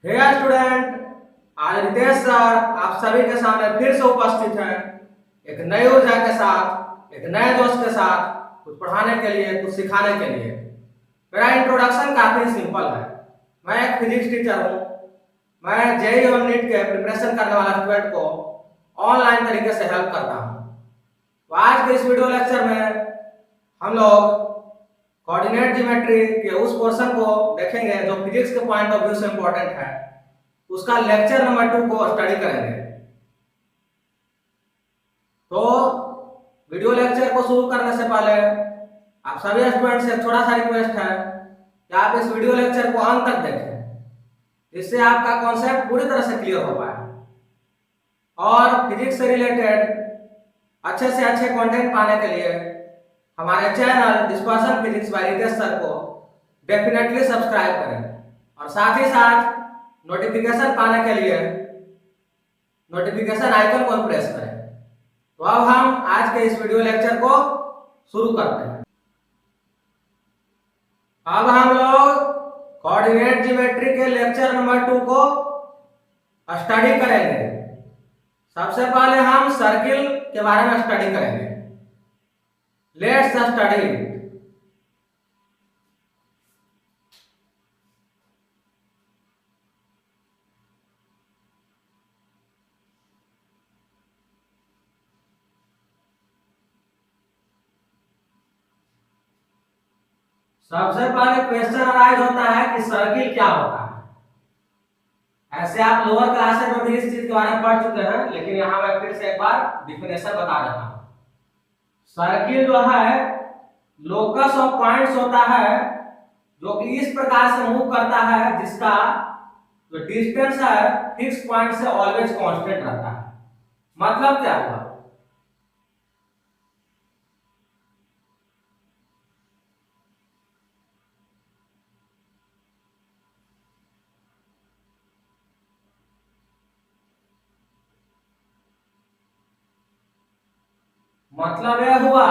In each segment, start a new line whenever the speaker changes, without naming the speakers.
हे student, आज Ritesh sir आप सभी के सामने फिर से उपस्थित हैं एक नई ऊर्जा के साथ, एक नए दोस्त के साथ, कुछ पढ़ाने के लिए, कुछ सिखाने के लिए। मेरा इंट्रोडक्शन काफी सिंपल है। मैं एक फिजिक्स टीचर हूँ। मैं जेईई और नीट के प्रिपरेशन करने वाला स्टूडेंट को ऑनलाइन तरीके से हेल्प करता हूँ। तो आज के इस वीडियो लेक्चर में हम लोग कोऑर्डिनेट ज्योमेट्री के उस पोर्शन को देखेंगे जो फिजिक्स के पॉइंट ऑफ व्यू से इंपॉर्टेंट है। उसका लेक्चर नंबर 2 को स्टडी करेंगे। तो वीडियो लेक्चर को शुरू करने से पहले आप सभी स्टूडेंट से थोड़ा सा रिक्वेस्ट है कि आप इस वीडियो लेक्चर को अंत तक देखें, इससे आपका कॉन्सेप्ट पूरी तरह से क्लियर हो पाए और फिजिक्स से रिलेटेड अच्छे से अच्छे कंटेंट पाने के लिए हमारे channel dispersion physics by Ritesh sir को डेफिनेटली सब्सक्राइब करें और साथ ही साथ नोटिफिकेशन पाने के लिए नोटिफिकेशन आइकन को प्रेस करें। तो अब हम आज के इस वीडियो लेक्चर को शुरू करते हैं। अब हम लोग कोऑर्डिनेट ज्योमेट्री के लेक्चर नंबर 2 को स्टडी करेंगे। सबसे पहले हम सर्किल के बारे में स्टडी करेंगे। Let's study it. सबसे पहले क्वेश्चन अराइज होता है कि सर्किल क्या होता है। ऐसे आप लोअर क्लासेस में भी इस चीज के बारे में पढ़ चुके हैं, लेकिन यहाँ मैं फिर से एक बार डिफिनेशन बता देता हूँ। सर्किल जो है लोकस ऑफ पॉइंट्स होता है जो कि इस प्रकार से मूव करता है जिसका जो डिस्टेंस है फिक्स पॉइंट से ऑलवेज कांस्टेंट रहता है। मतलब क्या हुआ? मतलब यह हुआ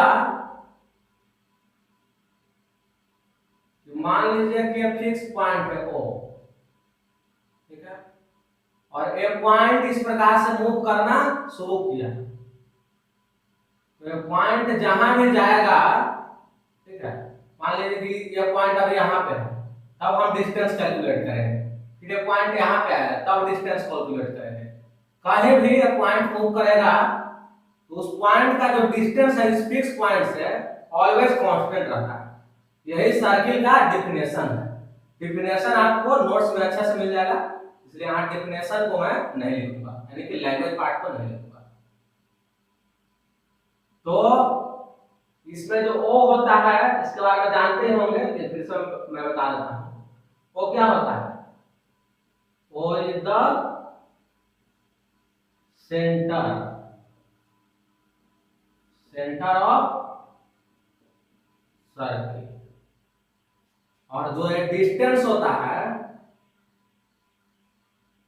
कि मान लीजिए कि एक फिक्स पॉइंट है O, ठीक है, और एक पॉइंट इस प्रकार से मूव करना शुरू किया। तो ये पॉइंट जहां भी जाएगा, ठीक है, मान लीजिए कि ये पॉइंट अब यहाँ पे है, तब हम डिस्टेंस कैलकुलेट करेंगे। फिर ये पॉइंट यहाँ पे आएगा, तब डिस्टेंस कैलकुलेट करेंगे। कहीं भी ये पॉइंट मूव करेगा तो उस पॉइंट का जो डिस्टेंस है इस फिक्स पॉइंट से ऑलवेज कांस्टेंट रहता है। यही सर्किल का डिफिनेशन है। डिफिनेशन आपको नोट्स में अच्छे से मिल जाएगा, इसलिए यहाँ डिफिनेशन को मैं नहीं लिखूंगा, यानी कि लैंग्वेज पार्ट को नहीं लिखूंगा। तो इसमें जो O होता है इसके बारे में जानते होंगे, फिर से मैं बता देता हूँ। O क्या होता है? O is the centre of circle. और जो एक डिस्टेंस होता है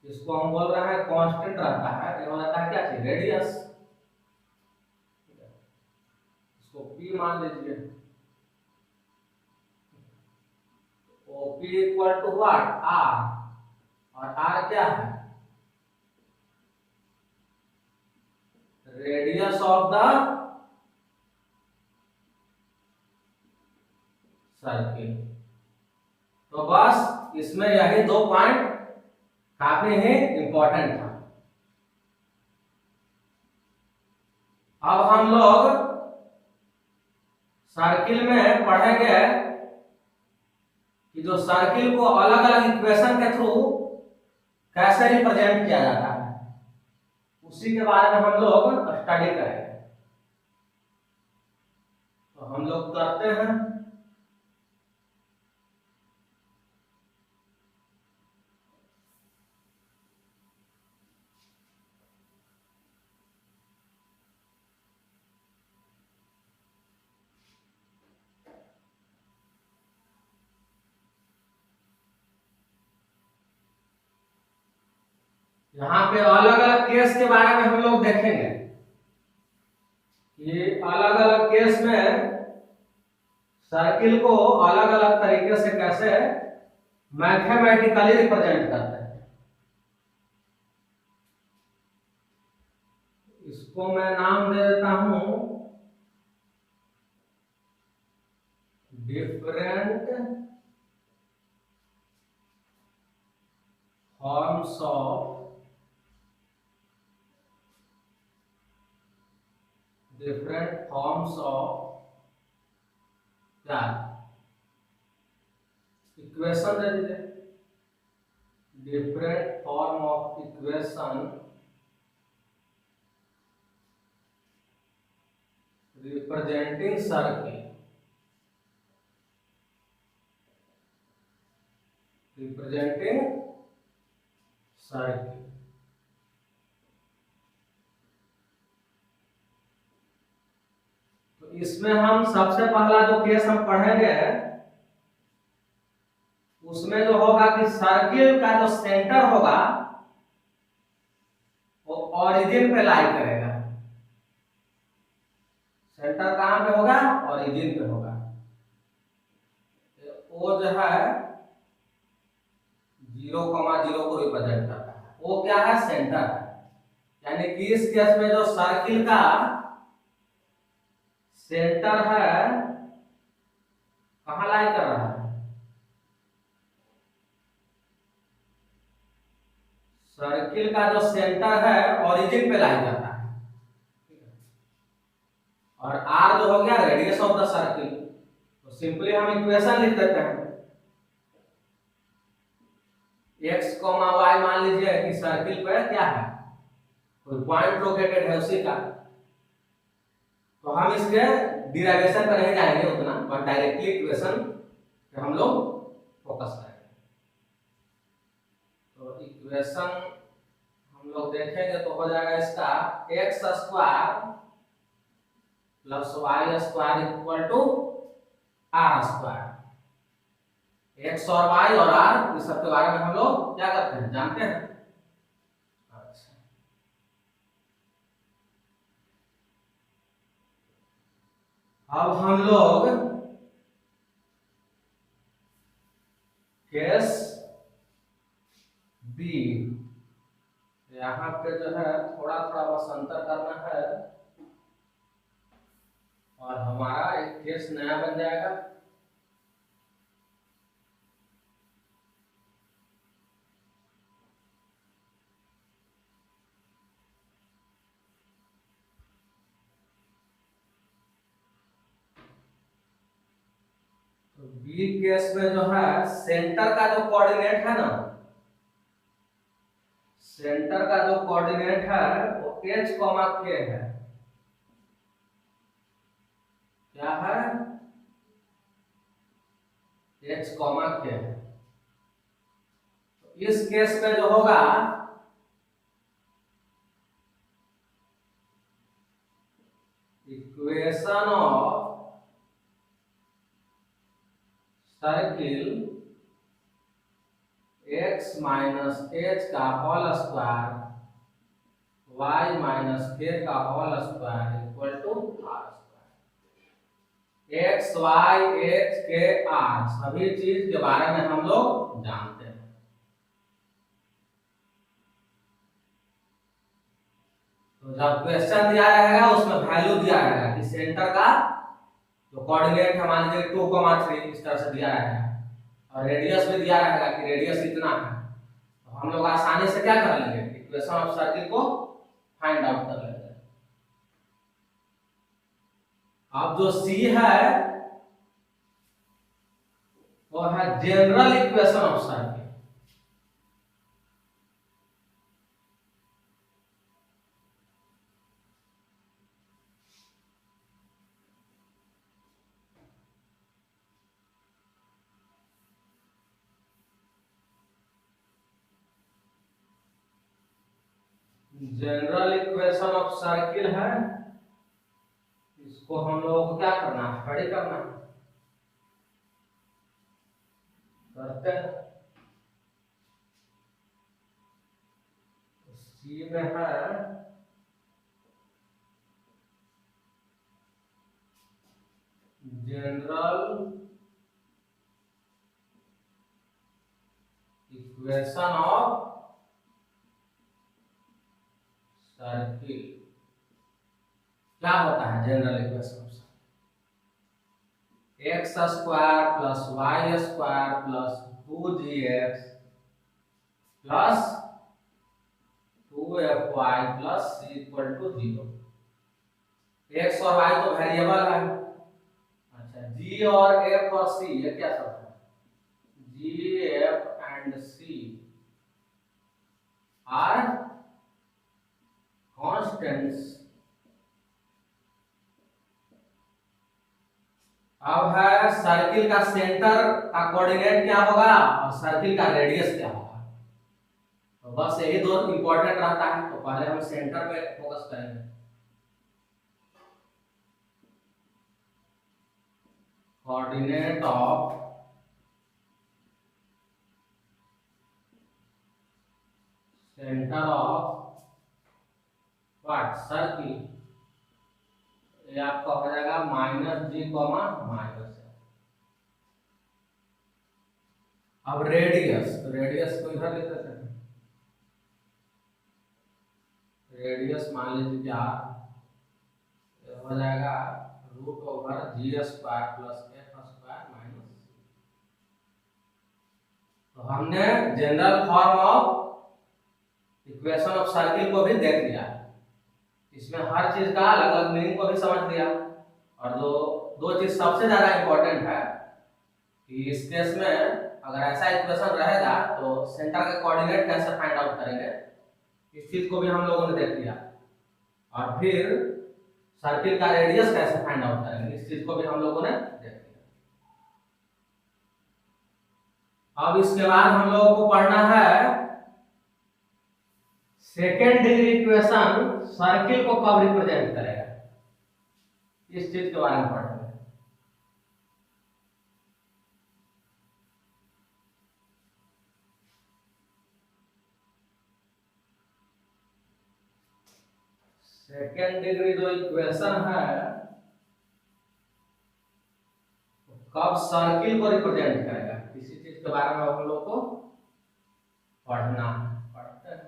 इसको हम बोल रहे हैं कांस्टेंट रहता है। ये होता है क्या चीज? रेडियस। इसको P मान लीजिए। O P equal to what? R। और R क्या है? Radius of the circle. तो बस इसमें यही 2 पॉइंट काफी ही इंपॉर्टेंट था। अब हम लोग सर्किल में पढ़ेंगे कि जो सर्किल को अलग अलग इक्वेशन के थ्रू कैसे रिप्रेजेंट किया जाता है, उसी के बारे में हम लोग स्टडी करेंगे। तो हम लोग करते हैं। यहाँ पे अलग अलग केस के बारे में हम लोग देखेंगे। ये अलग अलग केस में सर्किल को अलग अलग तरीके से कैसे मैथमेटिकली रिप्रेजेंट करते हैं। इसको मैं नाम दे देता हूं डिफरेंट फॉर्म्स ऑफ क्या इक्वेशन दे दीजिए, different form of equation representing circle, तो इसमें हम सबसे पहला जो केस हम पढ़ेंगे उसमें जो होगा कि सर्किल का जो सेंटर होगा वो ओरिजिन पे लाई करेगा। सेंटर कहां पे होगा? ओरिजिन पे होगा। वो जो है 0,0 को रिप्रेजेंट करता है, वो क्या है? सेंटर है। यानी कि इस केस में जो सर्किल का सेंटर है कहां लाई कर रहा है? सर्किल का जो सेंटर है ओरिजिन पे लाई करता है। और आर जो हो गया रेडियस ऑफ द सर्किल। तो सिंपली हम इक्वेशन लिख देते हैं, x, y मान लीजिए कि सर्किल पे क्या है, कोई पॉइंट लोकेटेड है उसी का। तो हम इसके डिराइवेशन पर नहीं जाएंगे उतना, बट डायरेक्टली इक्वेशन पे हम लोग फोकस करेंगे। तो इक्वेशन हम लोग देखेंगे तो हो जाएगा इसका x square plus y square equal to r square. x और y और r इस सब के बारे में हम लोग क्या करते हैं, जानते हैं। अच्छा, अब हम लोग केस बी, यहाँ पे जो है थोड़ा थोड़ा बस अंतर करना है और हमारा एक केस नया बन जाएगा। तो बी केस में जो है सेंटर का जो कोऑर्डिनेट है ना, सेंटर का जो कोऑर्डिनेट है वो h, k है। क्या है? h, k है। तो इस केस में जो होगा equation of circle x minus h का whole square y minus k का whole square equal to r square. x, y, h, k, r सभी चीज के बारे में हम लोग जानते हैं। तो जब क्वेश्चन दिया रहेगा उसमें वैल्यू दिया रहेगा कि सेंटर का जो कोऑर्डिनेट है मान लीजिए 2,3 इस तरह से दिया रहेगा और रेडियस भी दिया रहेगा कि रेडियस इतना है। तो हम लोग आसानी से क्या कर लेंगे, इक्वेशन ऑफ सर्किल को फाइंड आउट कर लेंगे। अब जो सी है वो है general equation of circle. General equation of circle है, इसको हम लोग को क्या करना है, स्टडी करना है। करते हैं। सी में है जनरल इक्वेशन ऑफ सर्किल। क्या होता है general equation of x square plus y square plus 2gx plus 2fy plus c equal to 0। X और वाई तो वेरिएबल है। अच्छा, जी और एफ और सी ये क्या सब है? G F and C are constants. अब है सर्किल का सेंटर का कोऑर्डिनेट क्या होगा और सर्किल का रेडियस क्या होगा। तो बस यही दो इंपॉर्टेंट रहता है, तो पहले हम सेंटर पे फोकस करेंगे। Coordinate of centre of what circle, ये आपका हो जाएगा -g, माइनस। अब रेडियस, तो रेडियस को इधर लिख देते हैं। रेडियस मान लीजिए क्या हो जाएगा, √g² प्लस f² माइनस। तो हमने general form of equation of circle को भी देख लिया, इसमें हर चीज का अलग अलग मीनिंग को भी समझ लिया। और जो दो चीज सबसे ज्यादा इंपॉर्टेंट है कि इस केस में अगर ऐसा इक्वेशन रहेगा तो सेंटर का कोऑर्डिनेट कैसे फाइंड आउट करेंगे, इस चीज को भी हम लोगों ने देख लिया। और फिर सर्किल का रेडियस कैसे फाइंड आउट करेंगे, इस चीज को भी हम लोगों ने देख लिया। अब इसके बाद हम लोगों को पढ़ना है सेकेंड डिग्री इक्वेशन सर्किल को कब रिप्रेजेंट करेगा, इस चीज के बारे में पढ़ेंगे। सेकेंड डिग्री जो इक्वेशन है कब सर्किल को रिप्रेजेंट करेगा, इसी चीज के बारे में हम लोग को पढ़ना है। पढ़ते हैं।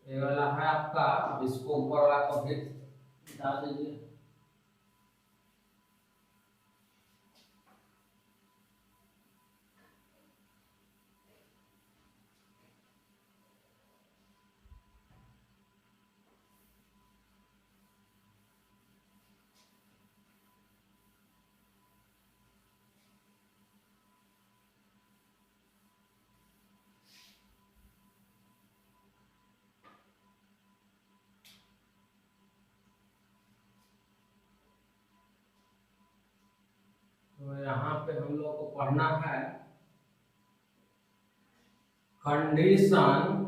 ये वाला है आपका, अब इसको ऊपर वाला को भी डाल दीजिए। तो यहाँ पे हम लोग को पढ़ना है कंडीशन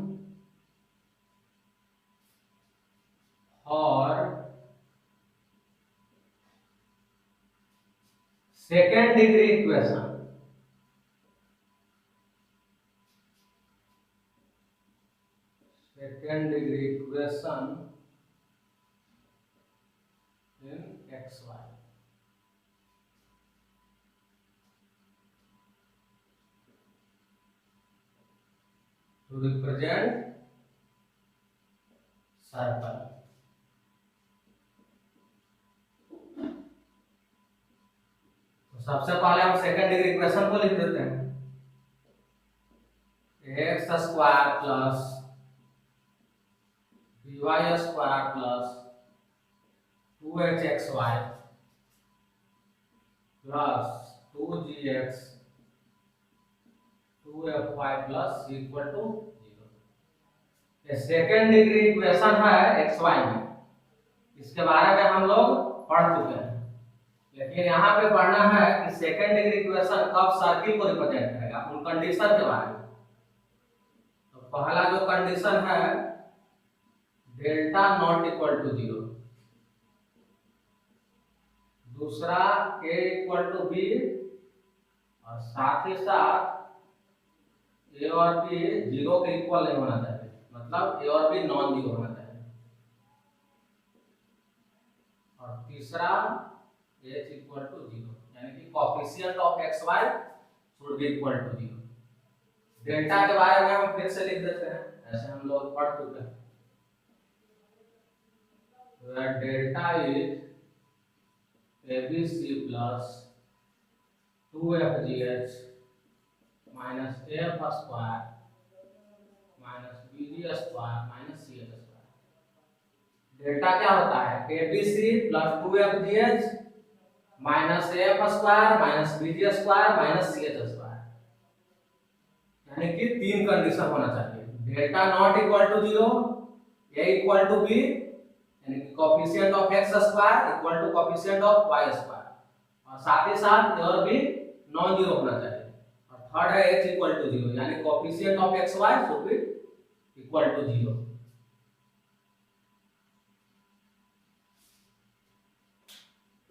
और second degree equation. Second degree equation in x y. to represent circle। तो सबसे पहले हम सेकंड डिग्री इक्वेशन को लिख देते हैं, x² plus by² plus 2hxy plus 2gx 2fy plus equal to 0। Second degree equation है एक्स वाई में, इसके बारे में हम लोग पढ़ चुके हैं, लेकिन यहाँ पे पढ़ना है कि सेकेंड डिग्री इक्वेशन कब सर्किल को रिप्रेजेंट करेगा, उन कंडीशन के बारे में। तो पहला जो कंडीशन है डेल्टा नॉट इक्वल टू 0। दूसरा a इक्वल टू बी, और साथ ही साथ a और b जीरो के इक्वल नहीं होना चाहिए, मतलब a और b नॉन जीरो होना चाहिए। और तीसरा h इक्वल टू जीरो, यानी कि coefficient of x y should be equal to zero. Delta के बारे में हम फिर से लिख देते हैं, ऐसे हम लोग पढ़ चुके हैं। Delta is ABC plus 2FGH minus AF square minus BG square minus CH square. Delta क्या होता है? ABC plus 2FGH minus AF square minus BG square minus CH square, यानी कि तीन कंडीशन होना चाहिए। Delta not equal to zero, A equal to B, यानी कि coefficient of x square equal to coefficient of y square, और साथ ही साथ और भी नॉन जीरो होना चाहिए। और थर्ड है h इक्वल टू जीरो, यानी coefficient of x y should be equal to zero.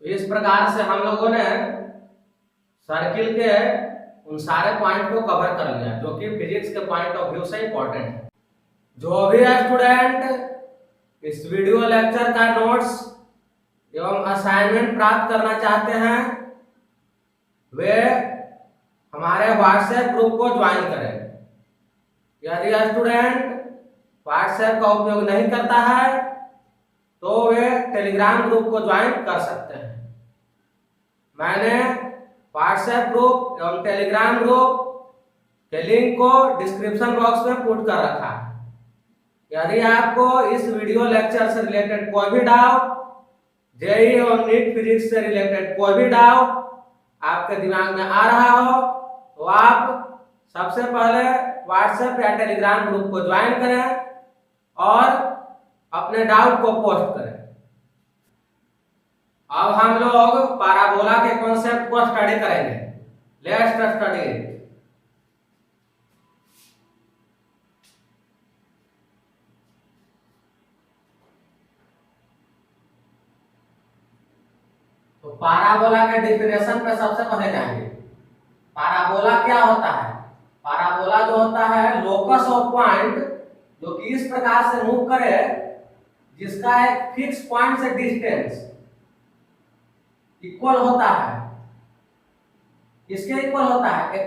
तो इस प्रकार से हम लोगों ने सर्किल के उन सारे पॉइंट को कवर कर लिया जो कि फिजिक्स के पॉइंट ऑफ व्यू से इंपॉर्टेंट है। जो भी स्टूडेंट इस वीडियो लेक्चर का नोट्स एवं असाइनमेंट प्राप्त करना चाहते हैं वे हमारे व्हाट्सएप ग्रुप को ज्वाइन करें। यदि स्टूडेंट व्हाट्सएप का उपयोग नहीं करता है तो वे टेलीग्राम ग्रुप को ज्वाइन कर सकते हैं। मैंने व्हाट्सएप ग्रुप एवं टेलीग्राम ग्रुप के लिंक को डिस्क्रिप्शन बॉक्स में पुट कर रखा है। यदि आपको इस वीडियो लेक्चर से रिलेटेड कोई भी डाउट, जेईई और नीट फिजिक्स से रिलेटेड कोई भी डाउट आपके दिमाग में आ रहा हो तो आप सबसे पहले व्हाट्सएप या टेलीग्राम ग्रुप को ज्वाइन करें और अपने डाउट को पोस्ट करें। अब हम लोग पैराबोला के कॉन्सेप्ट को स्टडी करेंगे। Let's study it. तो पैराबोला के डेफिनेशन पे सबसे पहले जाएंगे। पैराबोला क्या होता है? पैराबोला जो होता है लोकस ऑफ पॉइंट जो कि इस प्रकार से मूव करे जिसका एक फिक्स पॉइंट से डिस्टेंस इक्वल होता है। किसके इक्वल होता है? एक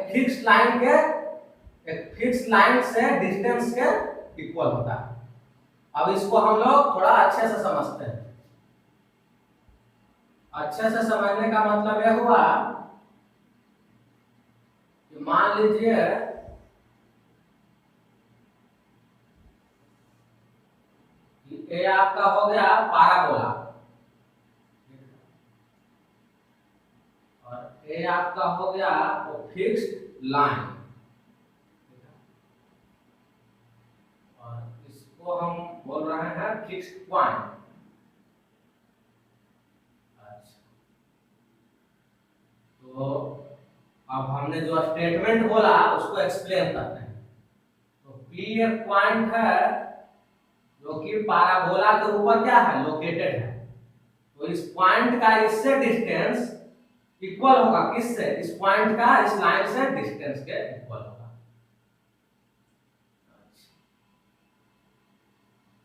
फिक्स लाइन से डिस्टेंस के इक्वल होता है। अब इसको हम लोग थोड़ा अच्छे से समझते हैं। अच्छे से समझने का मतलब यह हुआ कि मान लीजिए कि ए आपका हो गया पैराबोला और ए आपका हो गया वो फिक्स्ड लाइन, और इसको हम बोल रहे हैं फिक्स्ड पॉइंट। तो अब हमने जो स्टेटमेंट बोला उसको एक्सप्लेन करते हैं। तो P एक पॉइंट है जो कि पैराबोला के ऊपर क्या है? लोकेटेड है। तो इस पॉइंट का इससे डिस्टेंस इक्वल होगा किससे? इस पॉइंट का इस लाइन से डिस्टेंस के इक्वल होगा।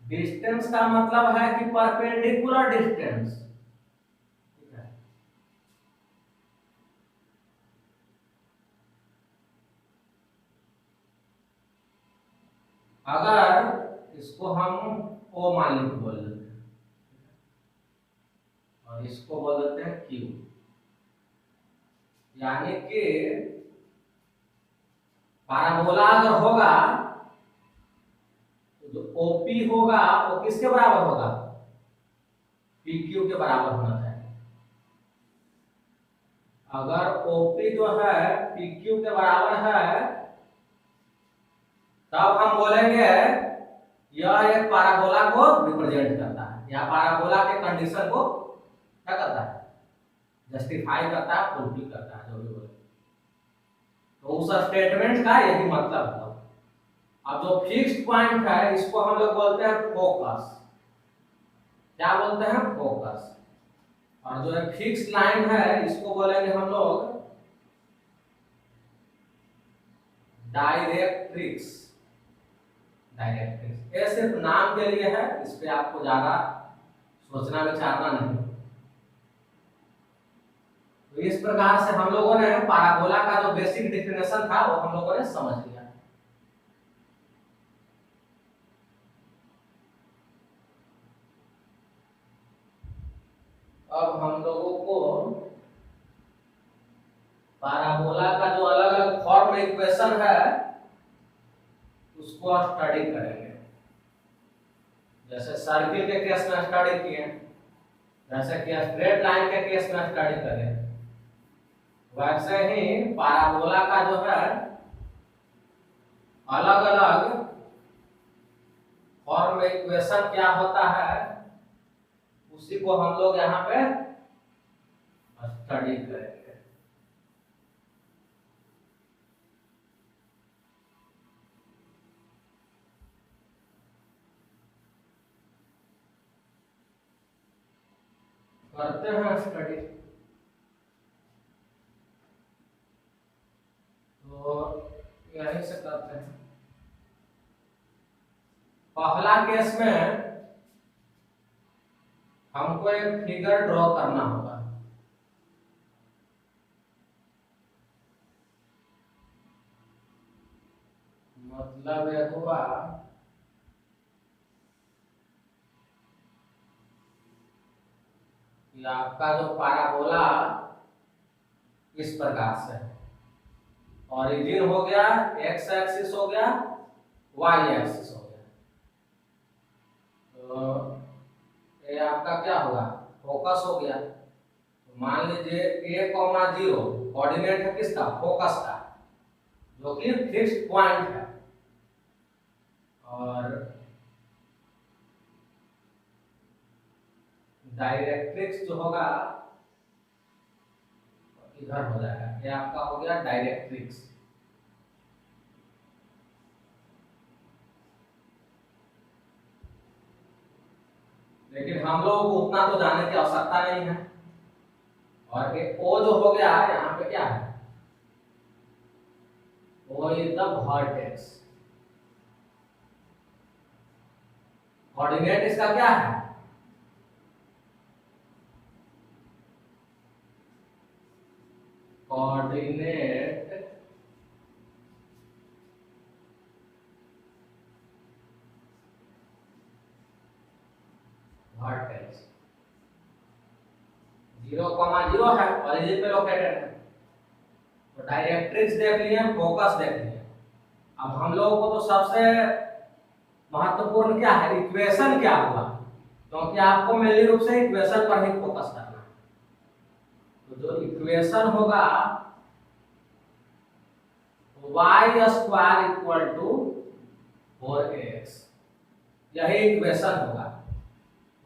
डिस्टेंस का मतलब है कि परपेंडिकुलर डिस्टेंस। अगर इसको हम O मान लीजिए बोल देते हैं और इसको बोल देते हैं Q, यानी कि पैराबोला अगर होगा तो जो OP होगा वो किसके बराबर होगा? PQ के बराबर होना चाहिए। अगर OP जो है PQ के बराबर है तब हम बोलेंगे यह एक पैराबोला को रिप्रेजेंट करता है या पैराबोला के कंडीशन को क्या करता है? जस्टिफाई करता है, फुलफिल करता है, जो भी बोले। तो उस स्टेटमेंट का यही मतलब है। अब जो फिक्स्ड पॉइंट है इसको हम लोग बोलते हैं फोकस। क्या बोलते हैं? फोकस। और जो है फिक्स लाइन है इसको बोलेंगे हम लोग डायरेक्ट्रिक्स। डायरेक्ट्रिक्स ये सिर्फ नाम के लिए है, इस पे आपको ज्यादा सोचना विचारना नहीं। तो इस प्रकार से हम लोगों ने पैराबोला का जो बेसिक डेफिनेशन था वो हम लोगों ने समझ लिया। अब हम लोगों को पैराबोला का जो अलग अलग फॉर्म इक्वेशन है उसको स्टडी करेंगे। जैसे सर्किल के केस में स्टडी किए, जैसे कि स्ट्रेट लाइन के केस में स्टडी करें, वैसे ही पैराबोला का जो है अलग अलग फॉर्म इक्वेशन क्या होता है उसी को हम लोग यहाँ पे स्टडी करेंगे। करते हैं स्टडी। तो यहीं से करते हैं। पहला केस में हमको एक फिगर ड्रॉ करना होगा। मतलब ये हुआ कि आपका जो पैराबोला इस प्रकार से ओरिजिन हो गया, एक्स एक्सिस हो गया, वाई एक्सिस हो गया। तो ये आपका क्या होगा, फोकस हो गया। तो मान लीजिए a, 0 कोऑर्डिनेट है किसका, फोकस का, जो कि फिक्स्ड पॉइंट है। और डायरेक्ट्रिक्स जो होगा इधर हो जाएगा, ये आपका हो गया डायरेक्ट्रिक्स। लेकिन हम लोग को उतना तो जाने की आवश्यकता नहीं है। और ये ओ जो हो गया यहाँ पे क्या है, O is the vertex. Coordinate इसका क्या है, कोऑर्डिनेट वर्टेक्स 0,0 है, ओरिजिन पे लोकेटेड है। तो डायरेक्ट्रिक्स देख लिए, फोकस देख लिए। अब हम लोगों को तो सबसे महत्वपूर्ण क्या है, इक्वेशन क्या हुआ, क्योंकि आपको मेनली रूप से इक्वेशन पर ही फोकस करना है। तो जो इक्वेशन होगा y square equal to 4x, यही इक्वेशन होगा।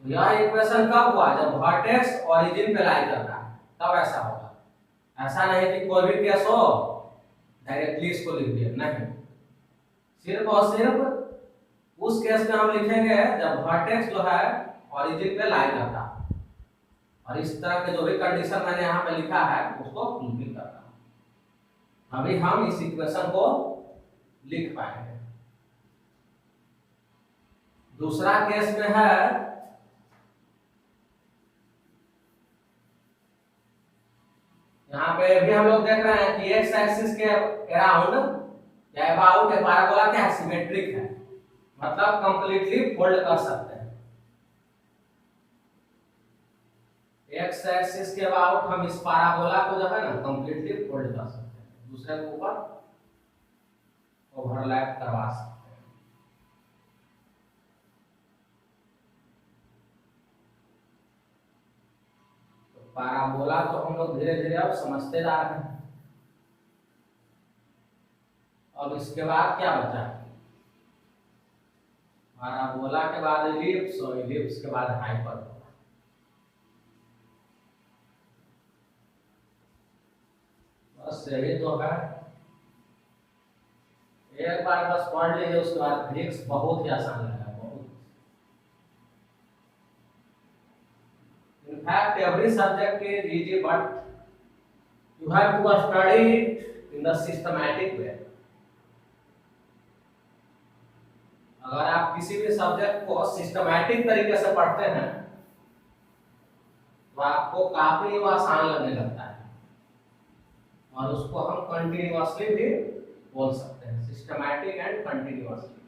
तो यह इक्वेशन कब हुआ, जब वर्टेक्स ओरिजिन पे लाई करता है तब ऐसा होगा। ऐसा नहीं कि कोई भी केस हो डायरेक्टली इसको लिख दिया, नहीं। सिर्फ और सिर्फ उस केस में हम लिखेंगे जब वर्टेक्स जो है ओरिजिन पे लाई करता है। और इस तरह के जो भी कंडीशन मैंने यहाँ पे लिखा है उसको फुलफिल करता है, अभी हम इस इक्वेशन को लिख पाएंगे। दूसरा केस में है, यहाँ पे भी हम लोग देख रहे हैं कि एक्स एक्सिस के अराउंड या अबाउट पैराबोला क्या है, सिमेट्रिक है, मतलब कंप्लीटली फोल्ड कर सकते हैं। एक्स एक्सिस के अबाउट हम इस पैराबोला को जो है ना कंप्लीटली फोल्ड कर सकते हैं, दूसरे के ऊपर ओवरलैप करवा सकते हैं। तो पैराबोला तो हम लोग धीरे धीरे अब समझते जा रहे हैं। अब इसके बाद क्या बचा, पैराबोला के बाद इलिप्स, और इलिप्स के बाद हाइपरबोला। बस यही तो है, एक बार बस पढ़ लीजिए, उसके बाद फिजिक्स बहुत ही आसान लगा। बहुत In fact, every subject is easy, but you have to study it in the systematic way. अगर आप किसी भी सब्जेक्ट को सिस्टमैटिक तरीके से पढ़ते हैं तो आपको काफी वो आसान लगने लगता है, और उसको हम कंटिन्यूअसली भी बोल सकते हैं, सिस्टमैटिक एंड कंटिन्यूअसली।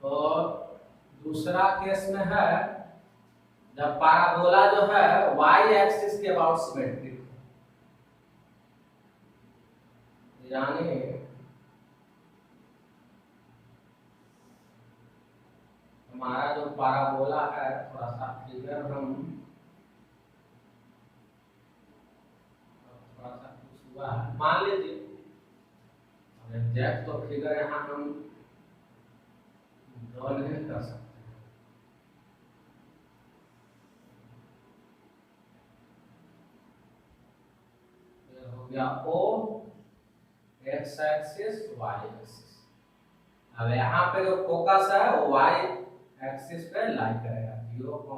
तो दूसरा केस में है जब पैराबोला जो है y एक्सिस के अबाउट सिमेट्रिक है, यानी हमारा जो पैराबोला है, थोड़ा सा फिगर हम थोड़ा सा कुछ हुआ है, मान लीजिए एग्जैक्ट तो फिगर यहाँ हम ड्रॉ नहीं कर सकते। हो गया O x axis y axis. अब यहाँ पे जो फोकस है वो y एक्सिस पे लाई करेगा 0, b,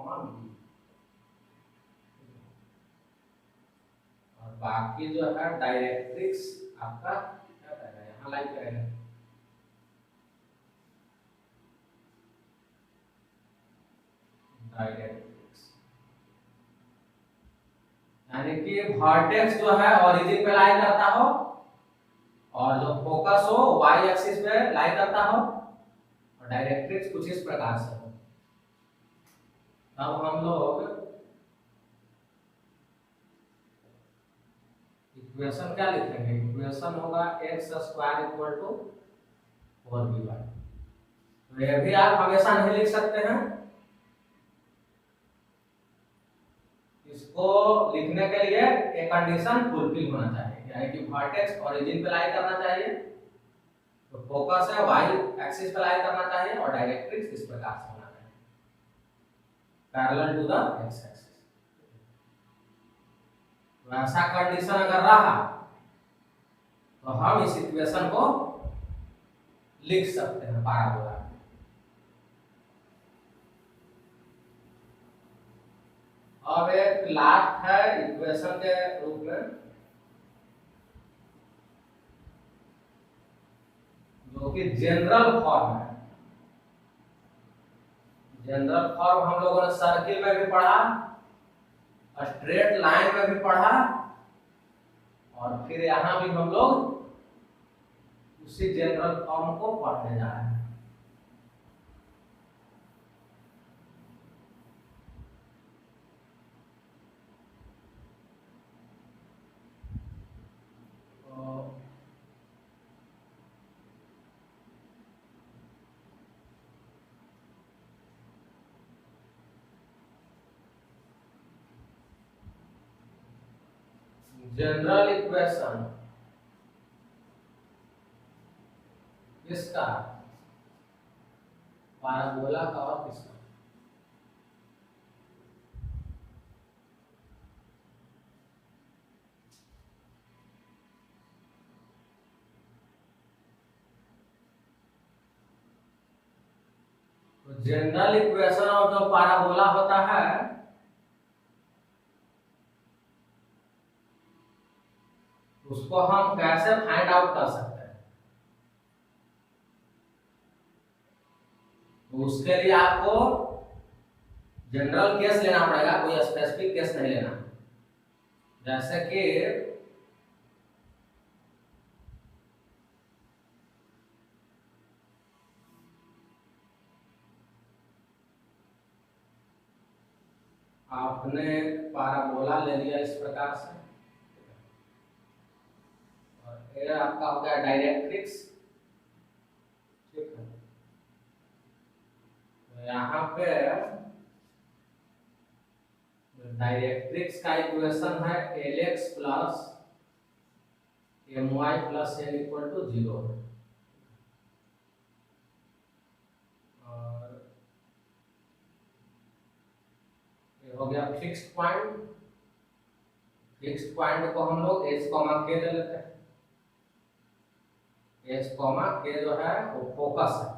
और बाकी जो है डायरेक्ट्रिक्स आपका क्या करेगा, यहाँ लाई करेगा। डायरेक्ट्रिक्स यानी कि वर्टेक्स जो है ओरिजिन पे लाई करता हो और जो फोकस हो y एक्सिस पे लाई करता हो, और डायरेक्ट्रिक्स कुछ इस प्रकार से हो। तब हम लोग इक्वेशन क्या लिखेंगे, इक्वेशन होगा x² = 4by। तो ये भी आप हमेशा नहीं लिख सकते हैं, इसको लिखने के लिए एक कंडीशन फुलफिल होना चाहिए, यानी कि वर्टेक्स ओरिजिन पे लाई करना चाहिए, तो फोकस है y एक्सिस पे लाई करना चाहिए, और डायरेक्ट्रिक्स इस प्रकार से होना चाहिए, parallel to the x axis. तो ऐसा कंडीशन अगर रहा तो हम इस इक्वेशन को लिख सकते हैं पैराबोला। अब एक लास्ट है इक्वेशन के रूप में, जो कि जनरल फॉर्म है। जनरल फॉर्म हम लोगों ने सर्किल में भी पढ़ा, स्ट्रेट लाइन में भी पढ़ा, और फिर यहाँ भी हम लोग उसी जनरल फॉर्म को पढ़ने जा रहे हैं। जनरल इक्वेशन किसका, पैराबोला का, और किसका, तो जनरल इक्वेशन और जो पैराबोला होता है उसको हम कैसे फाइंड आउट कर सकते हैं, तो उसके लिए आपको जनरल केस लेना पड़ेगा, कोई स्पेसिफिक केस नहीं लेना। जैसे कि आपने पैराबोला ले लिया इस प्रकार से, और ये आपका हो गया डायरेक्ट्रिक्स, ठीक है। तो यहाँ पे डायरेक्ट्रिक्स का इक्वेशन है Lx + My + n = 0, और ये हो गया फिक्स्ड पॉइंट। फिक्स्ड पॉइंट को हम लोग h, k ले लेते हैं। h, k जो है वो फोकस है,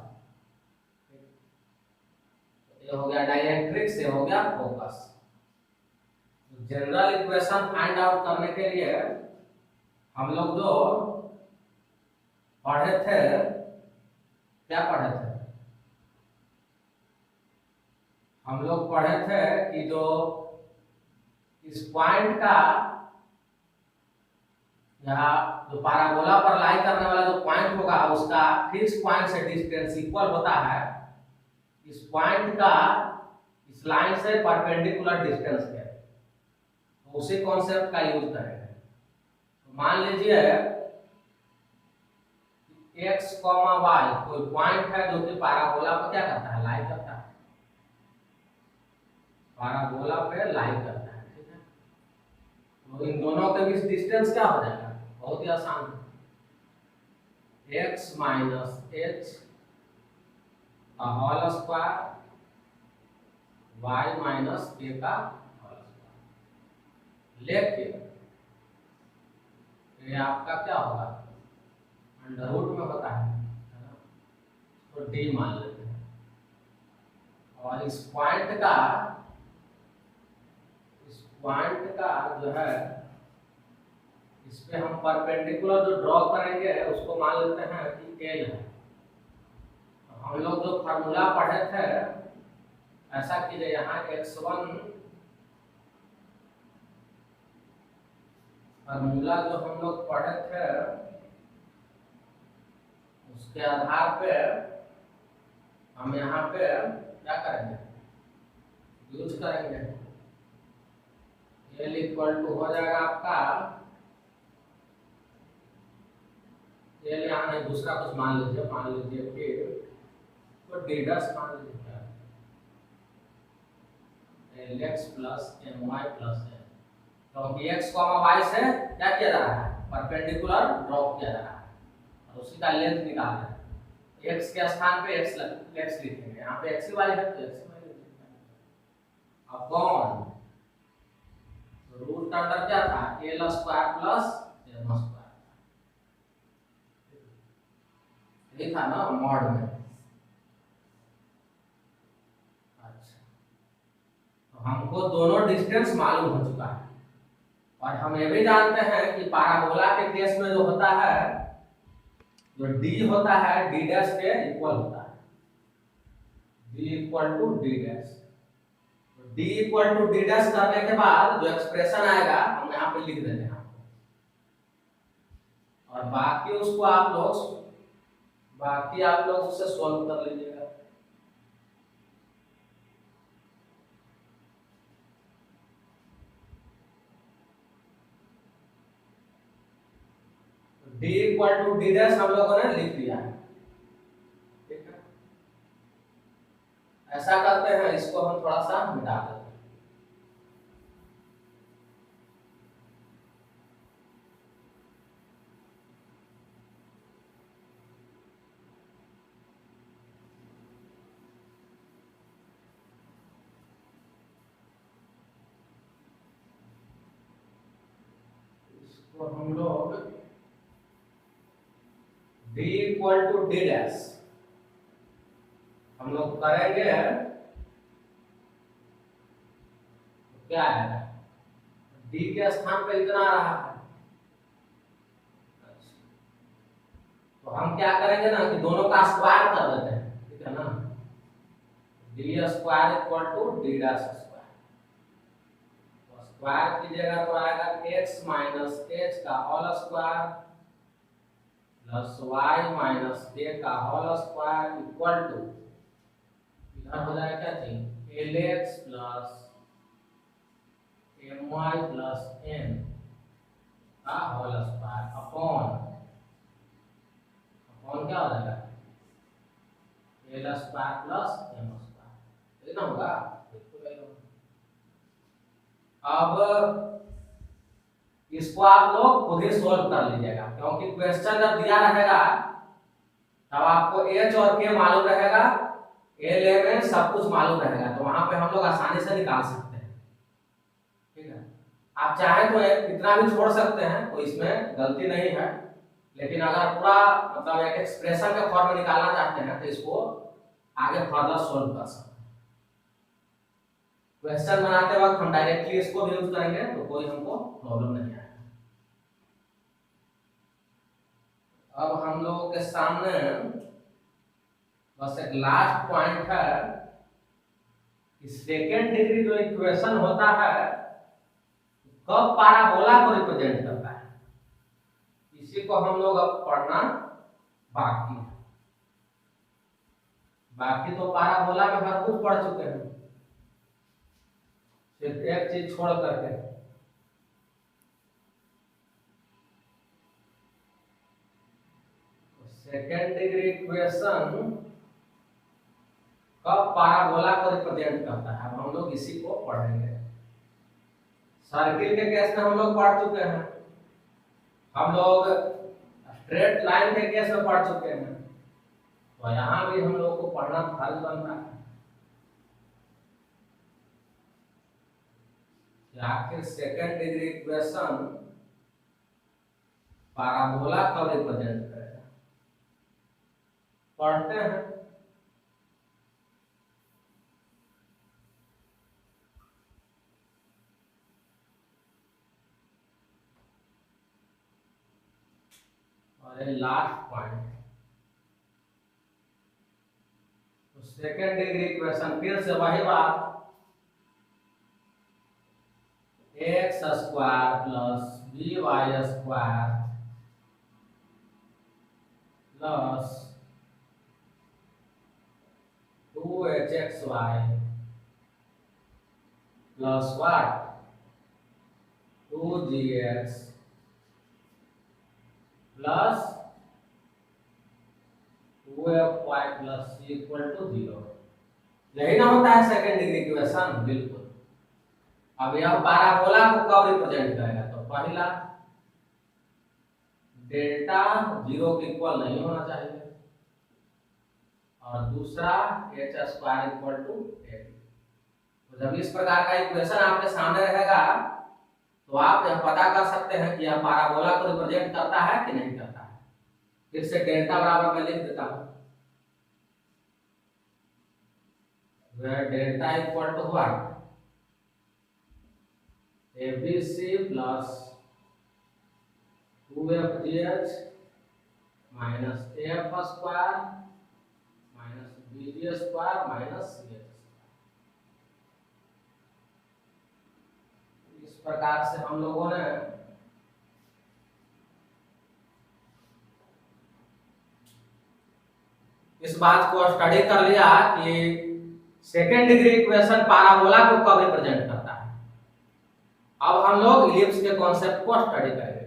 ये हो गया डाइलेक्ट्रिक्स, ये हो गया focus. General equation find out करने के लिए हम लोग जो पढ़े थे, क्या पढ़े थे? हम लोग पढ़े थे कि जो इस पॉइंट का या जो पैराबोला पर लाई करने वाला जो पॉइंट होगा उसका फिक्स पॉइंट से डिस्टेंस इक्वल होता है इस पॉइंट का इस लाइन से परपेंडिकुलर डिस्टेंस के। तो उसी कॉन्सेप्ट का यूज करेंगे। तो मान लीजिए x, y कोई पॉइंट है जो कि पैराबोला पर क्या करता है, लाई करता है, पैराबोला पे लाई करता है, ठीक है। तो इन दोनों के बीच डिस्टेंस क्या हो जाएगा, बहुत ही आसान है, x माइनस h का whole square y minus k का होल स्क्वायर। लेकिन ये आपका क्या होगा, अंडर रूट में होता है ना, तो d मान लेते हैं। और इस पॉइंट का जो है इस पे हम परपेंडिकुलर जो ड्रॉ करेंगे उसको मान लेते हैं कि l है। तो हम लोग जो फार्मूला पढ़े थे, ऐसा कीजिए यहाँ x1 फार्मूला जो हम लोग पढ़े थे उसके आधार पे हम यहाँ पे क्या करेंगे, यूज करेंगे। L इक्वल टू हो जाएगा आपका L, यहाँ नहीं दूसरा कुछ मान लीजिए कि तो d डैश मान लीजिए, Lx plus my plus n। क्योंकि x, y से क्या किया जा रहा है, परपेंडिकुलर ड्रॉप किया जा रहा है और उसी का लेंथ निकाल रहे हैं। x के स्थान पे x लिखेंगे, यहाँ पे x y है तो x y लिखेंगे अपॉन रूट अंडर क्या था, l square plus m square, ये था ना मॉड में। अच्छा, तो हमको दोनों डिस्टेंस मालूम हो चुका है और हम ये भी जानते हैं कि पैराबोला के केस में जो होता है, जो d होता है d डैश के इक्वल होता है, d equal to d dash. तो d equal to d dash करने के बाद जो एक्सप्रेशन आएगा हम यहाँ पे लिख देते हैं और बाकी आप लोग उससे सॉल्व कर लीजिएगा। d equal to d dash हम लोगों ने लिख दिया है, ठीक है। ऐसा करते हैं, इसको हम थोड़ा सा मिटा देते हैं। इसको हम लोग d equal to d dash हम लोग करेंगे, तो क्या आएगा, d के स्थान पे इतना रहा है। तो हम क्या करेंगे ना कि दोनों का स्क्वायर कर देते हैं, ठीक है ना, d square equal to d dash square. तो स्क्वायर कीजिएगा तो आएगा x माइनस h का whole square plus y minus k का होल स्क्वायर इक्वल टू, इधर हो जाएगा क्या चाहिए, lx plus my plus n का होल स्क्वायर अपॉन क्या हो जाएगा, l square plus m square, इतना होगा। अब इसको आप लोग खुद ही सोल्व कर लीजिएगा, क्योंकि क्वेश्चन जब दिया रहेगा तब आपको h और k मालूम रहेगा, l में सब कुछ मालूम रहेगा, तो वहां पे हम लोग आसानी से निकाल सकते हैं, ठीक है। आप चाहे तो इतना भी छोड़ सकते हैं, कोई इसमें गलती नहीं है, लेकिन अगर पूरा मतलब एक एक्सप्रेशन के फॉर्म में निकालना चाहते हैं तो इसको आगे फर्दर सोल्व कर सकते हैं। क्वेश्चन बनाते वक्त हम डायरेक्टली इसको भी यूज करेंगे तो कोई हमको प्रॉब्लम नहीं आएगा। अब हम लोगों के सामने बस एक लास्ट पॉइंट है कि सेकेंड डिग्री जो इक्वेशन होता है कब पाराबोला को रिप्रेजेंट करता है, इसी को हम लोग अब पढ़ना बाकी है। बाकी तो पाराबोला में हर कुछ पढ़ चुके हैं, सिर्फ एक चीज छोड़ करके। सेकेंड डिग्री इक्वेशन कब पाराबोला को रिप्रेजेंट करता है, अब हम लोग इसी को पढ़ेंगे। सर्किल के केस में हम लोग पढ़ चुके हैं, हम लोग स्ट्रेट लाइन के केस में पढ़ चुके हैं, तो यहाँ भी हम लोग को पढ़ना फर्ज बनता है कि आखिर सेकेंड डिग्री इक्वेशन पाराबोला कब रिप्रेजेंट करेगा। पढ़ते हैं। और ये लास्ट पॉइंट, तो सेकेंड डिग्री इक्वेशन फिर से वही बात, x square plus b y square plus 2hxy plus what 2gx plus 2fy plus c equal to 0। यही ना होता है सेकेंड डिग्री इक्वेशन, बिल्कुल। अब यह पाराबोला को कब रिप्रेजेंट करेगा, तो पहला डेल्टा 0 के इक्वल नहीं होना चाहिए, और दूसरा h square equal to a। तो जब इस प्रकार का इक्वेशन आपके सामने रहेगा तो आप यह पता कर सकते हैं कि यह पाराबोला को रिप्रेजेंट करता है कि नहीं करता है। फिर से डेल्टा बराबर मैं लिख देता हूं, where delta equal to what abc plus 2fgh minus af square minus bg square minus ch। इस प्रकार से हम लोगों ने इस बात को स्टडी कर लिया कि सेकेंड डिग्री इक्वेशन पाराबोला को कब रिप्रेजेंट करता है। अब हम लोग इलिप्स के कॉन्सेप्ट को स्टडी करेंगे।